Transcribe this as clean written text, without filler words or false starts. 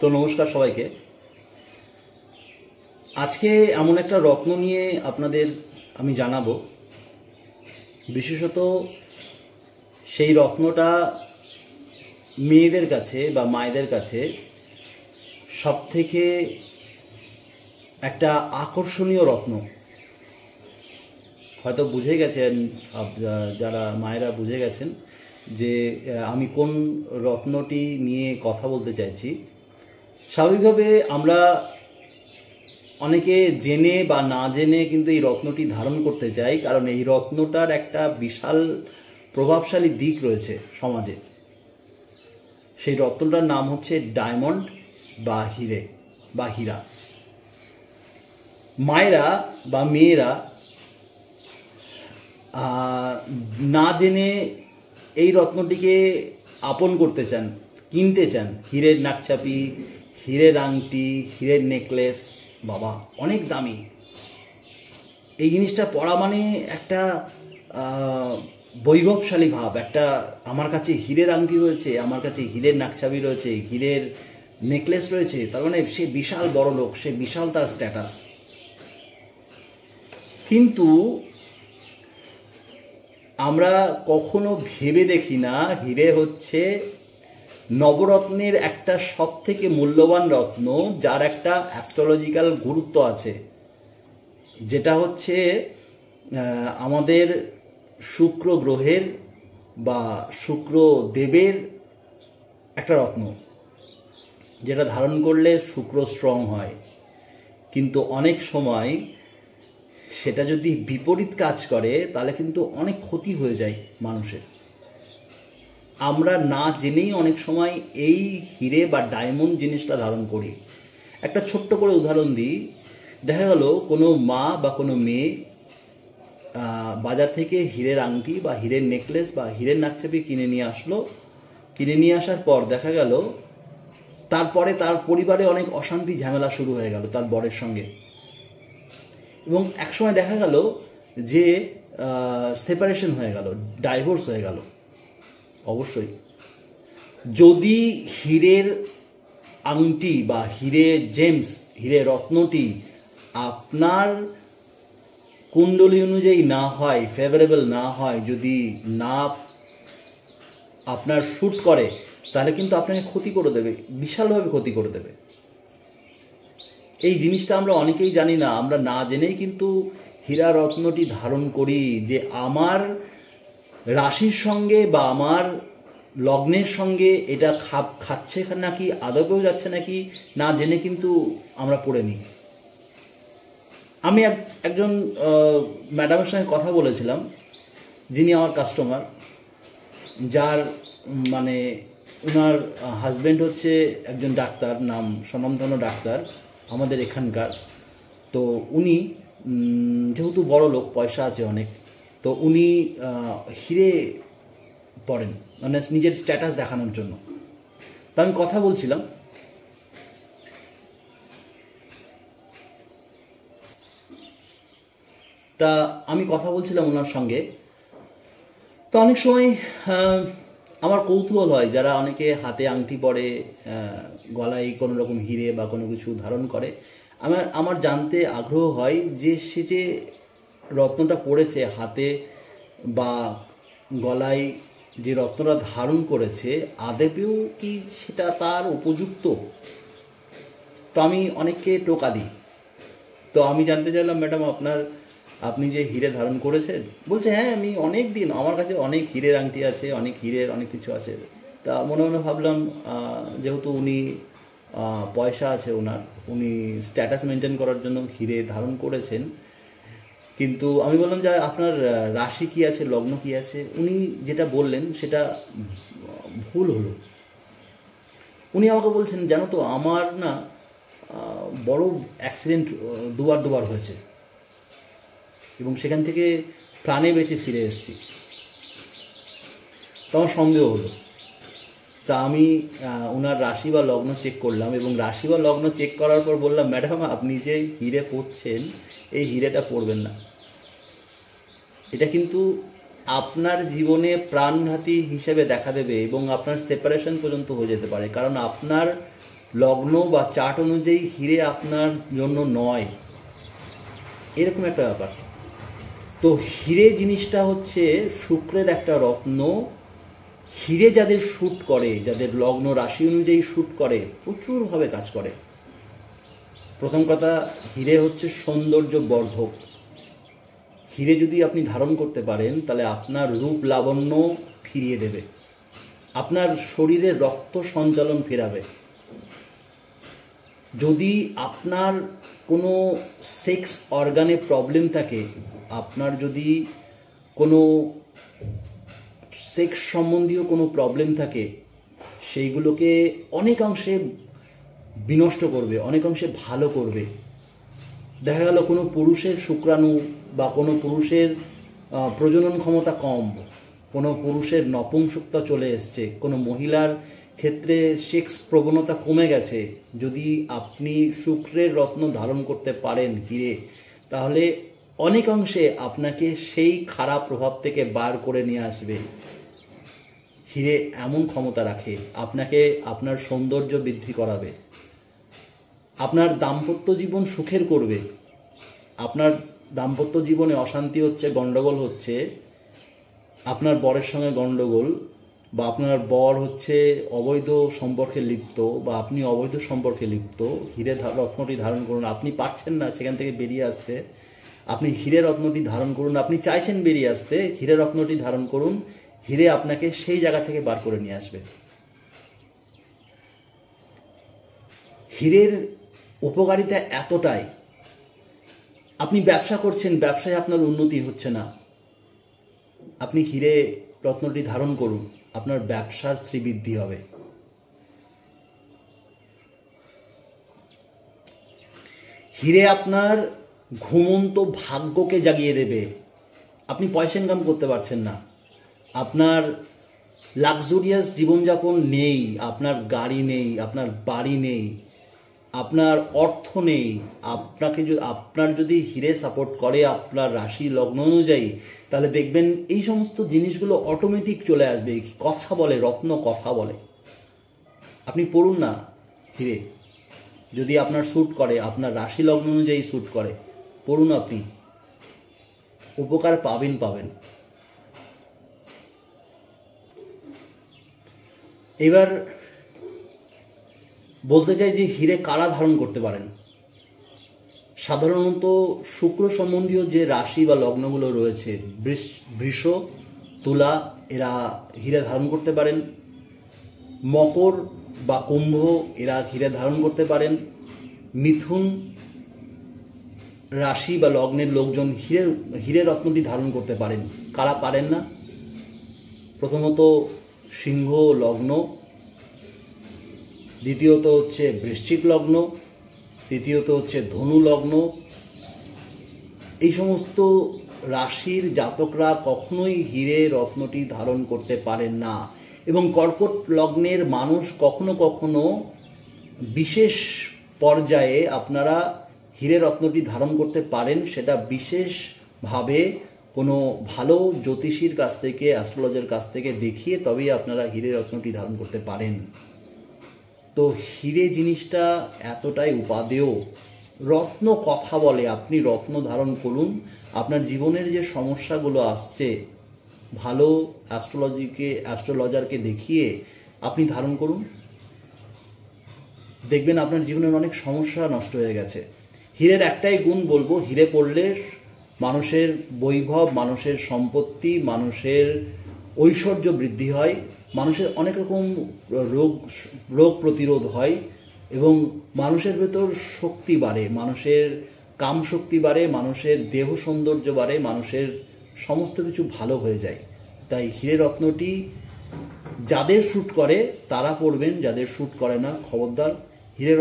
তো নমস্কার সবাইকে। আজকে এমন একটা রত্ন নিয়ে আপনাদের আমি জানাবো। বিশেষত সেই রত্নটা মেয়েদের কাছে বা মায়েদের কাছে সবথেকে একটা আকর্ষণীয় রত্ন। হয়তো বুঝে গেছেন, যারা মায়েরা বুঝে গেছেন যে আমি কোন রত্নটি নিয়ে কথা বলতে চাইছি। স্বাভাবিকভাবে আমরা অনেকে জেনে বা না জেনে কিন্তু এই রত্নটি ধারণ করতে চাই, কারণ এই রত্নটার একটা বিশাল প্রভাবশালী দিক রয়েছে সমাজে। সেই রত্নটার নাম হচ্ছে ডায়মন্ড বা হিরে বা হীরা। মায়েরা বা মেয়েরা না জেনে এই রত্নটিকে আপন করতে চান, কিনতে চান। হীরের নাকছাপি, হীরের আংটি, হীরের নেকলেস, বাবা অনেক দামি। এই জিনিসটা পরা মানে একটা বৈভবশালী ভাব। একটা আমার কাছে হীরের আংটি রয়েছে, আমার কাছে হীরের নাকছাবি রয়েছে, হীরের নেকলেস রয়েছে, তার মানে সে বিশাল বড় লোক, সে বিশাল তার স্ট্যাটাস। কিন্তু আমরা কখনো ভেবে দেখি না হীরে হচ্ছে নবরত্নের একটা সব থেকে মূল্যবান রত্ন, যার একটা অ্যাস্ট্রোলজিক্যাল গুরুত্ব আছে, যেটা হচ্ছে আমাদের শুক্র গ্রহের বা শুক্র দেবের একটা রত্ন, যেটা ধারণ করলে শুক্র স্ট্রং হয়। কিন্তু অনেক সময় সেটা যদি বিপরীত কাজ করে তাহলে কিন্তু অনেক ক্ষতি হয়ে যায় মানুষের। আমরা না জেনেই অনেক সময় এই হিরে বা ডায়মন্ড জিনিসটা ধারণ করি। একটা ছোট্ট করে উদাহরণ দিই। দেখা গেল কোনো মা বা কোনো মেয়ে বাজার থেকে হীরের আংটি বা হীরের নেকলেস বা হীরের নাকছাপি কিনে নিয়ে আসলো। কিনে নিয়ে আসার পর দেখা গেল তারপরে তার পরিবারে অনেক অশান্তি ঝামেলা শুরু হয়ে গেল তার বরের সঙ্গে, এবং একসময় দেখা গেল যে সেপারেশন হয়ে গেল, ডাইভোর্স হয়ে গেল। অবশ্যই যদি হীরের আংটি বা হীরের জেমস, হীরের রত্নটি আপনার কুণ্ডলী অনুযায়ী না হয়, ফেভারেবল না হয়, যদি না আপনার শ্যুট করে, তাহলে কিন্তু আপনাকে ক্ষতি করে দেবে, বিশালভাবে ক্ষতি করে দেবে। এই জিনিসটা আমরা অনেকেই জানি না। আমরা না জেনেই কিন্তু হীরা রত্নটি ধারণ করি, যে আমার রাশির সঙ্গে বা আমার লগ্নের সঙ্গে এটা খাপ খাচ্ছে নাকি, আদবেও যাচ্ছে নাকি, না জেনে কিন্তু আমরা পড়ে নিই। আমি একজন ম্যাডামের সঙ্গে কথা বলেছিলাম, যিনি আমার কাস্টমার, যার মানে ওনার হাজব্যান্ড হচ্ছে একজন ডাক্তার, নাম স্বনামধন্য ডাক্তার আমাদের এখানকার। তো উনি যেহেতু বড় লোক, পয়সা আছে অনেক, তো উনি হিরে পড়েন, মানে নিজের স্ট্যাটাস দেখানোর জন্য। তা আমি কথা বলছিলাম, ওনার সঙ্গে। তো অনেক সময় আমার কৌতূহল হয়, যারা অনেকে হাতে আংটি পরে, গলায় কোনো রকম হিরে বা কোনো কিছু ধারণ করে, আমার জানতে আগ্রহ হয় যে সে যে রত্নটা পড়েছে হাতে বা গলায়, যে রত্নটা ধারণ করেছে, আদবেও কি সেটা তার উপযুক্ত? তো আমি অনেককে টোকা দিই। তো আমি জানতে চাইলাম, ম্যাডাম আপনি যে হিরে ধারণ করেছেন? বলছে হ্যাঁ, আমি অনেক দিন, আমার কাছে অনেক হীরের আংটি আছে, অনেক হীরের অনেক কিছু আছে। তা মনে মনে ভাবলাম, যেহেতু উনি পয়সা আছে ওনার, উনি স্ট্যাটাস মেনটেন করার জন্য হিরে ধারণ করেছেন। কিন্তু আমি বললাম যে আপনার রাশি কি আছে, লগ্ন কি আছে? উনি যেটা বললেন সেটা ভুল হলো। উনি আমাকে বলছেন, জানো তো আমার না বড় অ্যাক্সিডেন্ট দুবার হয়েছে, এবং সেখান থেকে প্রাণে বেঁচে ফিরে এসেছি। তো আমার সন্দেহ হলো। তা আমি ওনার রাশি বা লগ্ন চেক করলাম, এবং রাশি বা লগ্ন চেক করার পর বললাম, ম্যাডাম আপনি যে হিরে পড়ছেন, এই হিরেটা পড়বেন না। এটা কিন্তু আপনার জীবনে প্রাণঘাতী হিসেবে দেখা দেবে, এবং আপনার সেপারেশন পর্যন্ত হয়ে যেতে পারে। কারণ আপনার লগ্ন বা চার্ট অনুযায়ী হিরে আপনার জন্য নয়, এরকম একটা ব্যাপার। তো হিরে জিনিসটা হচ্ছে শুক্রের একটা রত্ন। হিরে যাদের শ্যুট করে, যাদের লগ্ন রাশি অনুযায়ী শ্যুট করে, প্রচুরভাবে কাজ করে। প্রথম কথা, হিরে হচ্ছে সৌন্দর্য বর্ধক। হিরে যদি আপনি ধারণ করতে পারেন তাহলে আপনার রূপ লাবণ্য ফিরিয়ে দেবে, আপনার শরীরে রক্ত সঞ্চালন ফেরাবে। যদি আপনার কোনো সেক্স অর্গানে প্রবলেম থাকে, আপনার যদি কোনো সেক্স সম্বন্ধীয় কোনো প্রবলেম থাকে, সেইগুলোকে অনেকাংশে বিনষ্ট করবে, অনেকাংশে ভালো করবে। দেখা গেল কোনো পুরুষের শুক্রাণু বা কোনো পুরুষের প্রজনন ক্ষমতা কম, কোনো পুরুষের নপুংসকতা চলে এসছে, কোনো মহিলার ক্ষেত্রে সেক্স প্রবণতা কমে গেছে, যদি আপনি শুক্রের রত্ন ধারণ করতে পারেন হিরে, তাহলে অনেকাংশে আপনাকে সেই খারাপ প্রভাব থেকে বার করে নিয়ে আসবে। হিরে এমন ক্ষমতা রাখে, আপনাকে আপনার সৌন্দর্য বৃদ্ধি করাবে, আপনার দাম্পত্য জীবন সুখের করবে। আপনার দাম্পত্য জীবনে অশান্তি হচ্ছে, গণ্ডগোল হচ্ছে, আপনার বরের সঙ্গে গণ্ডগোল, বা আপনার বর হচ্ছে অবৈধ সম্পর্কে লিপ্ত, বা আপনি অবৈধ সম্পর্কে লিপ্ত, হিরে রত্নটি ধারণ করুন। আপনি পারছেন না সেখান থেকে বেরিয়ে আসতে, আপনি হিরে রত্নটি ধারণ করুন। আপনি চাইছেন বেরিয়ে আসতে, হিরে রত্নটি ধারণ করুন। হিরে আপনাকে সেই জায়গা থেকে বার করে নিয়ে আসবে। হীরের উপকারিতা এতটাই, আপনি ব্যবসা করছেন, ব্যবসায় আপনার উন্নতি হচ্ছে না, আপনি হিরে রত্নটি ধারণ করুন, আপনার ব্যবসার শ্রীবৃদ্ধি হবে। হিরে আপনার ঘুমন্ত ভাগ্যকে জাগিয়ে দেবে। আপনি পয়সা ইনকাম করতে পারছেন না, আপনার লাক্সুরিয়াস জীবনযাপন নেই, আপনার গাড়ি নেই, আপনার বাড়ি নেই, আপনার অর্থ নেই, আপনার যদি হিরে সাপোর্ট করে আপনার রাশি লগ্ন অনুযায়ী, তাহলে দেখবেন এই সমস্ত জিনিসগুলো অটোমেটিক চলে আসবে। কথা বলে, রত্ন কথা বলে। আপনি পড়ুন না হিরে, যদি আপনার স্যুট করে, আপনার রাশি লগ্ন অনুযায়ী স্যুট করে, পড়ুন, আপনি উপকার পাবেন। এবার বলতে চাই যে হিরে কারা ধারণ করতে পারেন। সাধারণত শুক্র সম্বন্ধীয় যে রাশি বা লগ্নগুলো রয়েছে, বৃষ, তুলা, এরা হিরে ধারণ করতে পারেন। মকর বা কুম্ভ, এরা হিরে ধারণ করতে পারেন। মিথুন রাশি বা লগ্নের লোকজন হিরে রত্নটি ধারণ করতে পারেন। কারা পারেন না? প্রথমত সিংহ লগ্ন, দ্বিতীয়ত হচ্ছে বৃশ্চিক লগ্ন, তৃতীয়ত হচ্ছে ধনু লগ্ন। এই সমস্ত রাশির জাতকরা কখনোই হিরে রত্নটি ধারণ করতে পারেন না। এবং কর্কট লগ্নের মানুষ কখনো কখনো বিশেষ পর্যায়ে আপনারা হিরে রত্নটি ধারণ করতে পারেন, সেটা বিশেষভাবে কোনো ভালো জ্যোতিষীর কাছ থেকে, অ্যাস্ট্রোলজার কাছ থেকে দেখিয়ে তবেই আপনারা হিরে রত্নটি ধারণ করতে পারেন। তো হিরে জিনিসটা এতটাই উপাদেয়, রত্ন কথা বলে। আপনি রত্ন ধারণ করুন, আপনার জীবনের যে সমস্যাগুলো আসছে, ভালো অ্যাস্ট্রোলজারকে দেখিয়ে আপনি ধারণ করুন, দেখবেন আপনার জীবনের অনেক সমস্যা নষ্ট হয়ে গেছে। হীরের একটাই গুণ বলবো, হিরে পড়লে মানুষের বৈভব, মানুষের সম্পত্তি, মানুষের ঐশ্বর্য বৃদ্ধি হয়, মানুষের অনেক রকম রোগ প্রতিরোধ হয়, এবং মানুষের ভেতর শক্তি বাড়ে, মানুষের কাম শক্তি বাড়ে, মানুষের দেহ সৌন্দর্য বাড়ে, মানুষের সমস্ত কিছু ভালো হয়ে যায়। তাই হিরে রত্নটি যাদের শ্যুট করে তারা পড়বেন, যাদের শ্যুট করে না খবরদার হিরে